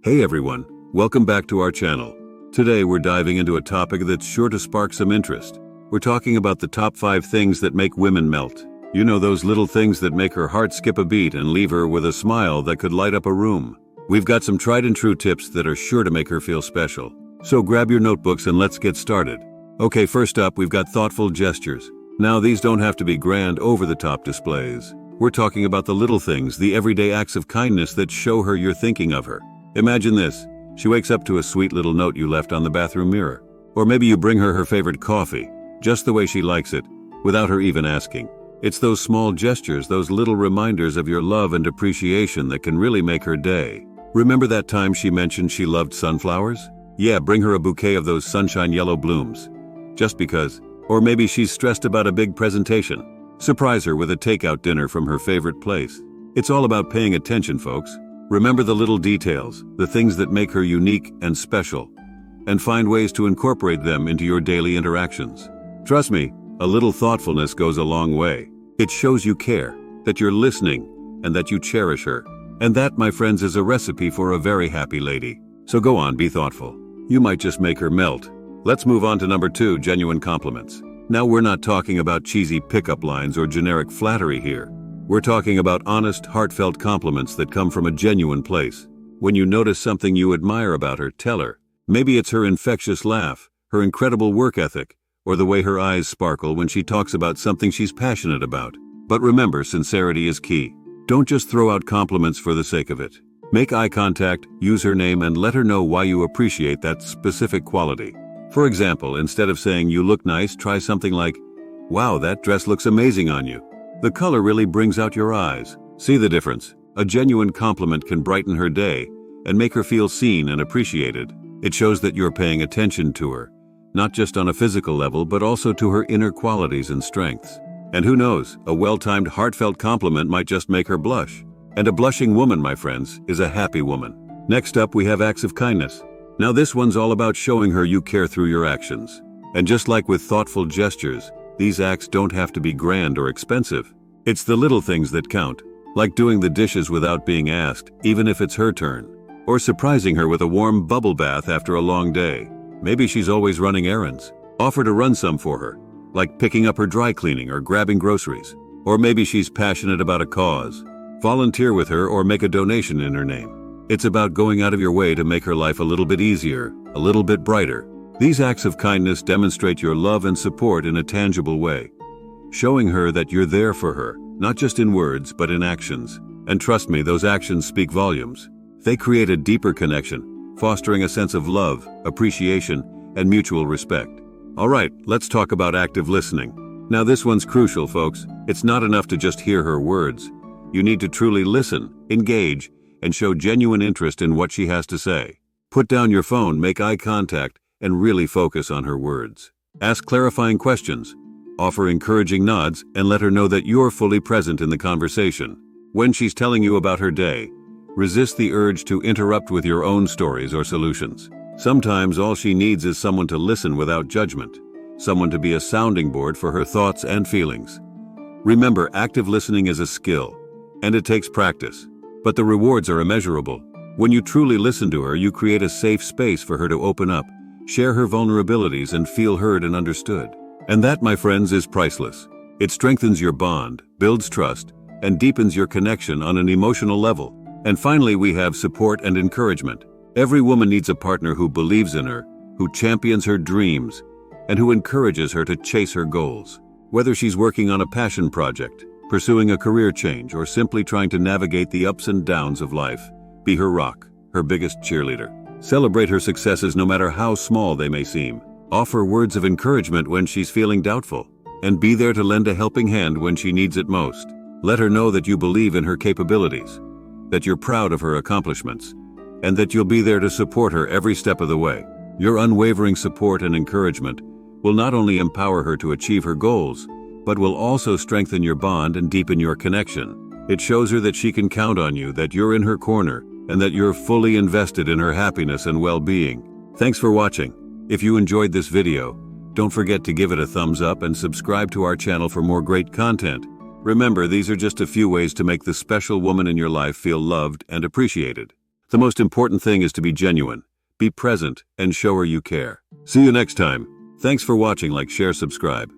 Hey everyone, welcome back to our channel. Today we're diving into a topic that's sure to spark some interest. We're talking about the top 5 things that make women melt. You know, those little things that make her heart skip a beat and leave her with a smile that could light up a room. We've got some tried and true tips that are sure to make her feel special. So grab your notebooks and let's get started. Okay, first up, we've got thoughtful gestures. Now, these don't have to be grand, over-the-top displays. We're talking about the little things, the everyday acts of kindness that show her you're thinking of her. Imagine this. She wakes up to a sweet little note you left on the bathroom mirror. Or maybe you bring her favorite coffee, just the way she likes it, without her even asking. It's those small gestures, those little reminders of your love and appreciation that can really make her day. Remember that time she mentioned she loved sunflowers? Yeah, bring her a bouquet of those sunshine yellow blooms. Just because. Or maybe she's stressed about a big presentation. Surprise her with a takeout dinner from her favorite place. It's all about paying attention, folks. Remember the little details, the things that make her unique and special, and find ways to incorporate them into your daily interactions. Trust me, a little thoughtfulness goes a long way. It shows you care, that you're listening, and that you cherish her. And that, my friends, is a recipe for a very happy lady. So go on, be thoughtful. You might just make her melt. Let's move on to number 2, genuine compliments. Now, we're not talking about cheesy pickup lines or generic flattery here. We're talking about honest, heartfelt compliments that come from a genuine place. When you notice something you admire about her, tell her. Maybe it's her infectious laugh, her incredible work ethic, or the way her eyes sparkle when she talks about something she's passionate about. But remember, sincerity is key. Don't just throw out compliments for the sake of it. Make eye contact, use her name, and let her know why you appreciate that specific quality. For example, instead of saying you look nice, try something like, "Wow, that dress looks amazing on you. The color really brings out your eyes." See the difference? A genuine compliment can brighten her day and make her feel seen and appreciated. It shows that you're paying attention to her, not just on a physical level, but also to her inner qualities and strengths. And who knows, a well-timed, heartfelt compliment might just make her blush. And a blushing woman, my friends, is a happy woman. Next up, we have acts of kindness. Now, this one's all about showing her you care through your actions. And just like with thoughtful gestures, these acts don't have to be grand or expensive. It's the little things that count, like doing the dishes without being asked, even if it's her turn, or surprising her with a warm bubble bath after a long day. Maybe she's always running errands. Offer to run some for her, like picking up her dry cleaning or grabbing groceries. Or maybe she's passionate about a cause. Volunteer with her or make a donation in her name. It's about going out of your way to make her life a little bit easier, a little bit brighter. These acts of kindness demonstrate your love and support in a tangible way, showing her that you're there for her, not just in words, but in actions. And trust me, those actions speak volumes. They create a deeper connection, fostering a sense of love, appreciation, and mutual respect. All right, let's talk about active listening. Now, this one's crucial, folks. It's not enough to just hear her words. You need to truly listen, engage, and show genuine interest in what she has to say. Put down your phone, make eye contact, and really focus on her words. Ask clarifying questions, offer encouraging nods, and let her know that you're fully present in the conversation. When she's telling you about her day, resist the urge to interrupt with your own stories or solutions. Sometimes all she needs is someone to listen without judgment, someone to be a sounding board for her thoughts and feelings. Remember, active listening is a skill, and it takes practice. But the rewards are immeasurable. When you truly listen to her, you create a safe space for her to open up, share her vulnerabilities, and feel heard and understood. And that, my friends, is priceless. It strengthens your bond, builds trust, and deepens your connection on an emotional level. And finally, we have support and encouragement. Every woman needs a partner who believes in her, who champions her dreams, and who encourages her to chase her goals. Whether she's working on a passion project, pursuing a career change, or simply trying to navigate the ups and downs of life, be her rock, her biggest cheerleader. Celebrate her successes no matter how small they may seem. Offer words of encouragement when she's feeling doubtful, and be there to lend a helping hand when she needs it most. Let her know that you believe in her capabilities, that you're proud of her accomplishments, and that you'll be there to support her every step of the way. Your unwavering support and encouragement will not only empower her to achieve her goals, but will also strengthen your bond and deepen your connection. It shows her that she can count on you, that you're in her corner, and that you're fully invested in her happiness and well-being. Thanks for watching. If you enjoyed this video, don't forget to give it a thumbs up and subscribe to our channel for more great content. Remember, these are just a few ways to make the special woman in your life feel loved and appreciated. The most important thing is to be genuine, be present, and show her you care. See you next time. Thanks for watching. Like, share, subscribe.